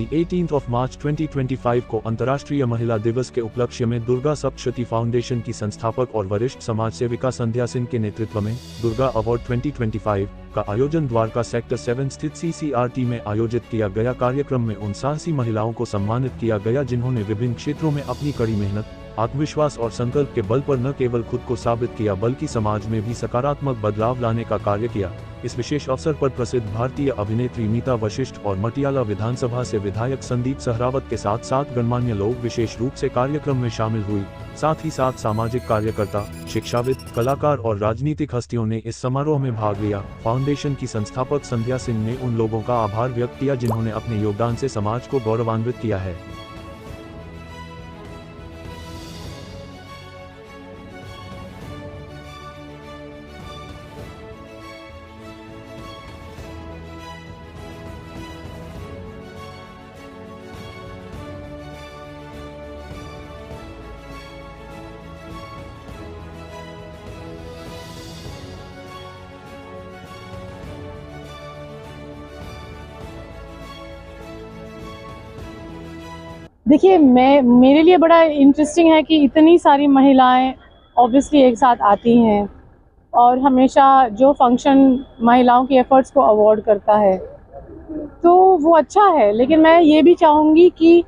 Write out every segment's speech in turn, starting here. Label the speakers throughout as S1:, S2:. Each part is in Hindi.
S1: 18 मार्च 2025 को अंतर्राष्ट्रीय महिला दिवस के उपलक्ष्य में दुर्गा सप्तशती फाउंडेशन की संस्थापक और वरिष्ठ समाज सेविका संध्या सिंह के नेतृत्व में दुर्गा अवार्ड 2025 का आयोजन द्वारका सेक्टर 7 स्थित CCRT में आयोजित किया गया। कार्यक्रम में उन साहसी महिलाओं को सम्मानित किया गया जिन्होंने विभिन्न क्षेत्रों में अपनी कड़ी मेहनत, आत्मविश्वास और संकल्प के बल पर न केवल खुद को साबित किया बल्कि समाज में भी सकारात्मक बदलाव लाने का कार्य किया। इस विशेष अवसर पर प्रसिद्ध भारतीय अभिनेत्री मीता वशिष्ठ और मटियाला विधानसभा से विधायक संदीप सहरावत के साथ साथ गणमान्य लोग विशेष रूप से कार्यक्रम में शामिल हुई। साथ ही साथ सामाजिक कार्यकर्ता, शिक्षाविद, कलाकार और राजनीतिक हस्तियों ने इस समारोह में भाग लिया। फाउंडेशन की संस्थापक संध्या सिंह ने उन लोगों का आभार व्यक्त किया जिन्होंने अपने योगदान से समाज को गौरवान्वित किया है।
S2: देखिए, मेरे लिए बड़ा इंटरेस्टिंग है कि इतनी सारी महिलाएं ऑब्वियसली एक साथ आती हैं और हमेशा जो फंक्शन महिलाओं की एफर्ट्स को अवार्ड करता है तो वो अच्छा है। लेकिन मैं ये भी चाहूँगी कि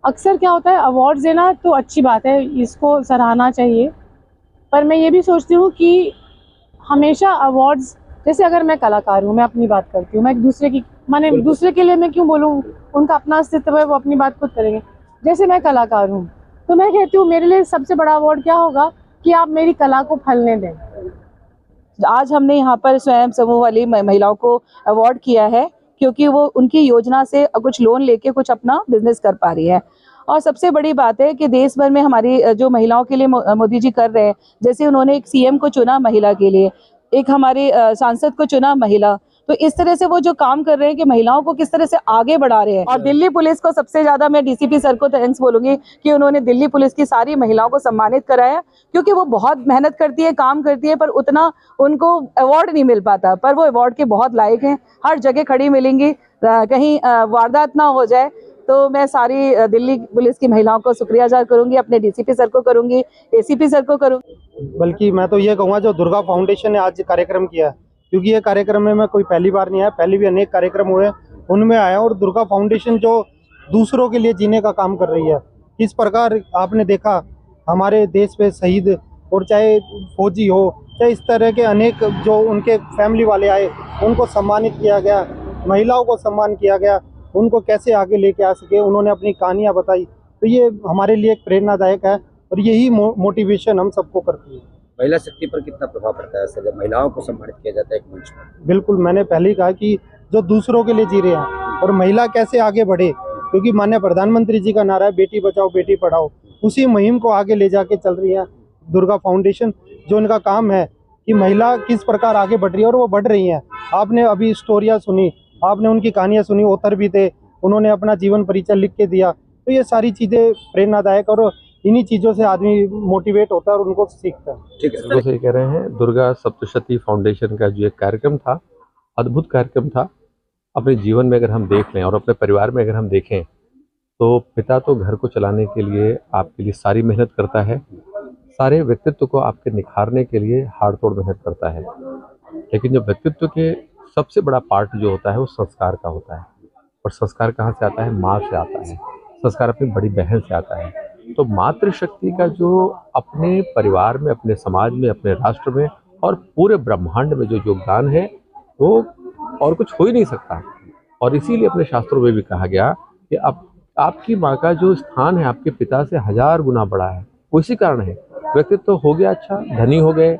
S2: अक्सर क्या होता है, अवार्ड्स देना तो अच्छी बात है, इसको सराहना चाहिए, पर मैं ये भी सोचती हूँ कि हमेशा अवार्ड्स, जैसे अगर मैं कलाकार हूँ, मैं अपनी बात करती हूँ, मैं दूसरे के लिए मैं क्यों बोलूँ, उनका अपना अस्तित्व है, वो अपनी बात खुद करेंगे। जैसे मैं कलाकार हूँ तो मैं कहती हूँ मेरे लिए सबसे बड़ा अवार्ड क्या होगा कि आप मेरी कला को फलने दें।
S3: आज हमने यहाँ पर स्वयं समूह वाली महिलाओं को अवार्ड किया है क्योंकि वो उनकी योजना से कुछ लोन लेके कुछ अपना बिजनेस कर पा रही है। और सबसे बड़ी बात है कि देश भर में हमारी जो महिलाओं के लिए मोदी जी कर रहे हैं, जैसे उन्होंने एक CM को चुना महिला के लिए, एक हमारे सांसद को चुना महिला, तो इस तरह से वो जो काम कर रहे हैं कि महिलाओं को किस तरह से आगे बढ़ा रहे हैं। और दिल्ली पुलिस को सबसे ज्यादा मैं DCP सर को थैंक्स बोलूंगी कि उन्होंने दिल्ली पुलिस की सारी महिलाओं को सम्मानित कराया, क्योंकि वो बहुत मेहनत करती है, काम करती है, पर उतना उनको अवार्ड नहीं मिल पाता, पर वो अवार्ड के बहुत लायक हैं। हर जगह खड़ी मिलेंगी, कहीं वारदात ना हो जाए। तो मैं सारी दिल्ली पुलिस की महिलाओं को शुक्रिया अदा करूंगी, अपने DCP सर को करूंगी, ACP सर को करूंगी।
S4: बल्कि मैं तो ये कहूँगा जो दुर्गा फाउंडेशन ने आज कार्यक्रम किया, क्योंकि ये कार्यक्रम में मैं कोई पहली बार नहीं आया, पहले भी अनेक कार्यक्रम हुए उनमें आया, और दुर्गा फाउंडेशन जो दूसरों के लिए जीने का काम कर रही है, इस प्रकार आपने देखा हमारे देश पे शहीद, और चाहे फौजी हो, चाहे इस तरह के अनेक जो उनके फैमिली वाले आए, उनको सम्मानित किया गया, महिलाओं को सम्मान किया गया, उनको कैसे आगे लेके आ सके, उन्होंने अपनी कहानियाँ बताई। तो ये हमारे लिए एक प्रेरणादायक है और यही मोटिवेशन हम सबको करती है।
S5: महिला शक्ति पर कितना प्रभाव पड़ता है जब महिलाओं को सम्मानित किया जाता है एक मंच पर?
S4: बिल्कुल, मैंने पहले ही कहा कि जो दूसरों के लिए जी रहे हैं और महिला कैसे आगे बढ़े, क्योंकि माननीय प्रधानमंत्री जी का नारा है बेटी बचाओ बेटी पढ़ाओ, उसी मुहिम को आगे ले जाके चल रही है दुर्गा फाउंडेशन। जो उनका काम है कि महिला किस प्रकार आगे बढ़ रही है और वो बढ़ रही हैं। आपने अभी स्टोरियाँ सुनी, आपने उनकी कहानियाँ सुनी, ऑथर भी थे, उन्होंने अपना जीवन परिचय लिख के दिया। तो ये सारी चीज़ें प्रेरणादायक, और इन्हीं चीज़ों से आदमी मोटिवेट होता है और उनको सीखता है।
S6: ठीक है, सही कह रहे हैं। दुर्गा सप्तशती फाउंडेशन का जो एक कार्यक्रम था, अद्भुत कार्यक्रम था। अपने जीवन में अगर हम देख लें और अपने परिवार में अगर हम देखें तो पिता तो घर को चलाने के लिए आपके लिए सारी मेहनत करता है, सारे व्यक्तित्व को आपके निखारने के लिए हाड़-तोड़ मेहनत करता है, लेकिन जो व्यक्तित्व के सबसे बड़ा पार्ट जो होता है वो संस्कार का होता है। और संस्कार कहाँ से आता है? माँ से आता है, संस्कार अपनी बड़ी बहन से आता है। तो मातृशक्ति का जो अपने परिवार में, अपने समाज में, अपने राष्ट्र में और पूरे ब्रह्मांड में जो योगदान है वो और कुछ हो ही नहीं सकता। और इसीलिए अपने शास्त्रों में भी कहा गया कि आपकी माँ का जो स्थान है आपके पिता से 1000 गुना बड़ा है। वो इसी कारण है, व्यक्तित्व तो हो गया अच्छा, धनी हो गए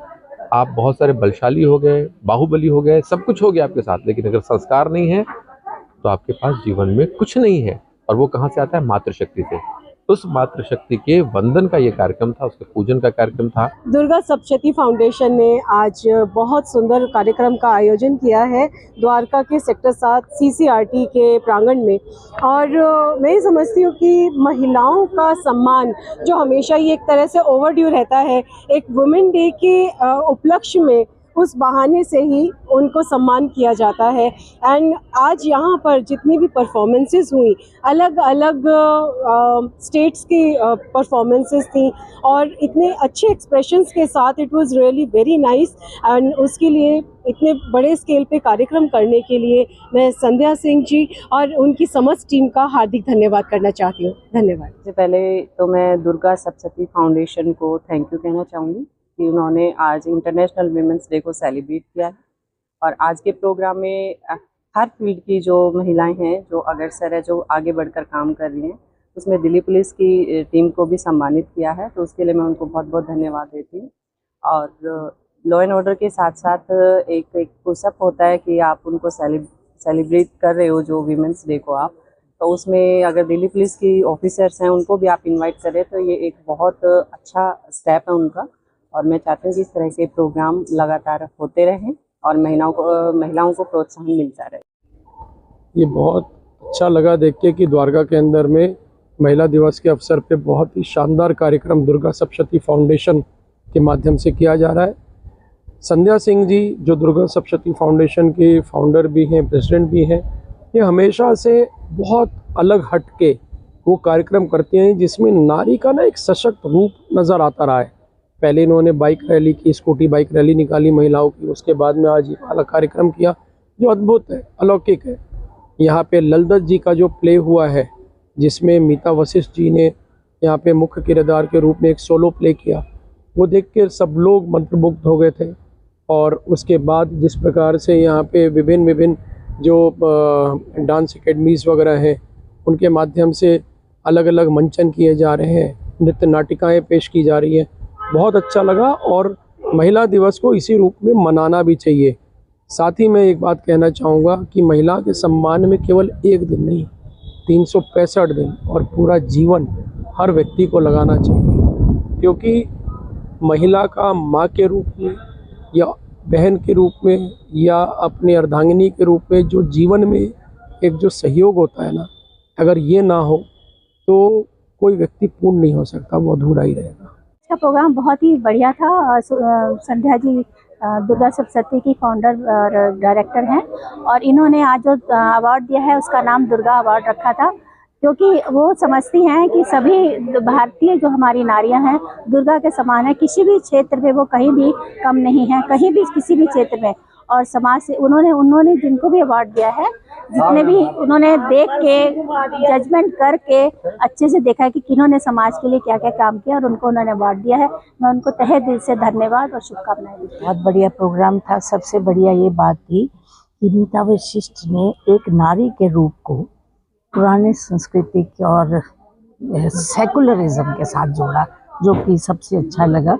S6: आप, बहुत सारे बलशाली हो गए, बाहुबली हो गए, सब कुछ हो गया आपके साथ, लेकिन अगर संस्कार नहीं है तो आपके पास जीवन में कुछ नहीं है। और वो कहाँ से आता है? मातृशक्ति से। उस मातृशक्ति के वंदन का ये कार्यक्रम था, उसके पूजन का कार्यक्रम था।
S2: दुर्गा सप्तशती फाउंडेशन ने आज बहुत सुंदर कार्यक्रम का आयोजन किया है द्वारका के सेक्टर 7 CCRT के प्रांगण में। और मैं समझती हूँ कि महिलाओं का सम्मान जो हमेशा ही एक तरह से ओवरड्यू रहता है, एक वुमेन डे के उपलक्ष्य में
S7: उस बहाने से ही उनको सम्मान किया जाता है। एंड आज यहाँ पर जितनी भी परफॉर्मेंसेस हुई, अलग अलग स्टेट्स की परफॉर्मेंसेस थी और इतने अच्छे एक्सप्रेशंस के साथ, it was really very nice. And उसके लिए, इतने बड़े स्केल पे कार्यक्रम करने के लिए मैं संध्या सिंह जी और उनकी समस्त टीम का हार्दिक धन्यवाद करना चाहती हूँ। धन्यवाद।
S8: सबसे पहले तो मैं दुर्गा सप्तशती फाउंडेशन को थैंक यू कहना चाहूँगी कि उन्होंने आज इंटरनेशनल वीमेंस डे को सेलिब्रेट किया है और आज के प्रोग्राम में हर फील्ड की जो महिलाएं हैं, जो अग्रसर है, जो आगे बढ़कर काम कर रही हैं, उसमें दिल्ली पुलिस की टीम को भी सम्मानित किया है, तो उसके लिए मैं उनको बहुत बहुत धन्यवाद देती हूँ। और लॉ एंड ऑर्डर के साथ साथ एक पुशअप होता है कि आप उनको सेलिब्रेट कर रहे हो जो वीमेंस डे को आप, तो उसमें अगर दिल्ली पुलिस की ऑफिसर्स हैं उनको भी आप इनवाइट करें तो ये एक बहुत अच्छा स्टेप है उनका। और मैं चाहती हूँ कि इस तरह के प्रोग्राम लगातार होते रहें और महिलाओं को प्रोत्साहन मिलता रहे।
S9: ये बहुत अच्छा लगा देख के कि द्वारका के अंदर में महिला दिवस के अवसर पे बहुत ही शानदार कार्यक्रम दुर्गा सप्तशती फाउंडेशन के माध्यम से किया जा रहा है। संध्या सिंह जी जो दुर्गा सप्तशती फाउंडेशन के फाउंडर भी हैं, प्रेसिडेंट भी हैं, ये हमेशा से बहुत अलग हट के वो कार्यक्रम करती हैं जिसमें नारी का ना एक सशक्त रूप नज़र आता रहा है। पहले इन्होंने बाइक रैली की, स्कूटी बाइक रैली निकाली महिलाओं की, उसके बाद में आज ये वाला कार्यक्रम किया जो अद्भुत है, अलौकिक है। यहाँ पे ललदत जी का जो प्ले हुआ है जिसमें मीता वशिष्ठ जी ने यहाँ पे मुख्य किरदार के रूप में एक सोलो प्ले किया, वो देख के सब लोग मंत्रमुग्ध हो गए थे। और उसके बाद जिस प्रकार से यहाँ पे विभिन्न जो डांस एकेडमीज़ वगैरह हैं उनके माध्यम से अलग अलग मंचन किए जा रहे हैं, नृत्य नाटिकाएँ पेश की जा रही हैं, बहुत अच्छा लगा। और महिला दिवस को इसी रूप में मनाना भी चाहिए। साथ ही मैं एक बात कहना चाहूँगा कि महिला के सम्मान में केवल एक दिन नहीं, 365 दिन और पूरा जीवन हर व्यक्ति को लगाना चाहिए, क्योंकि महिला का माँ के रूप में या बहन के रूप में या अपनी अर्धांगिनी के रूप में जो जीवन में एक जो सहयोग होता है ना, अगर ये ना हो तो कोई व्यक्ति पूर्ण नहीं हो सकता, वो अधूरा ही रहेगा।
S10: इसका प्रोग्राम बहुत ही बढ़िया था। संध्या जी दुर्गा सप्तशती की फाउंडर और डायरेक्टर हैं और इन्होंने आज जो अवार्ड दिया है उसका नाम दुर्गा अवार्ड रखा था, क्योंकि वो समझती हैं कि सभी भारतीय जो हमारी नारियां हैं दुर्गा के समान है, किसी भी क्षेत्र में वो कहीं भी कम नहीं है, कहीं भी किसी भी क्षेत्र में। और समाज से उन्होंने जिनको भी अवार्ड दिया है, जितने भी उन्होंने देख के जजमेंट करके अच्छे से देखा है कि किन्होंने समाज के लिए क्या क्या काम किया और उनको उन्होंने अवार्ड दिया है। मैं उनको तहे दिल से धन्यवाद और शुभकामनाएं देती हूँ।
S11: बहुत बढ़िया प्रोग्राम था। सबसे बढ़िया ये बात थी कि मीता वशिष्ठ ने एक नारी के रूप को पुराने संस्कृति के और सेकुलरिज्म के साथ जोड़ा, जो कि सबसे अच्छा लगा।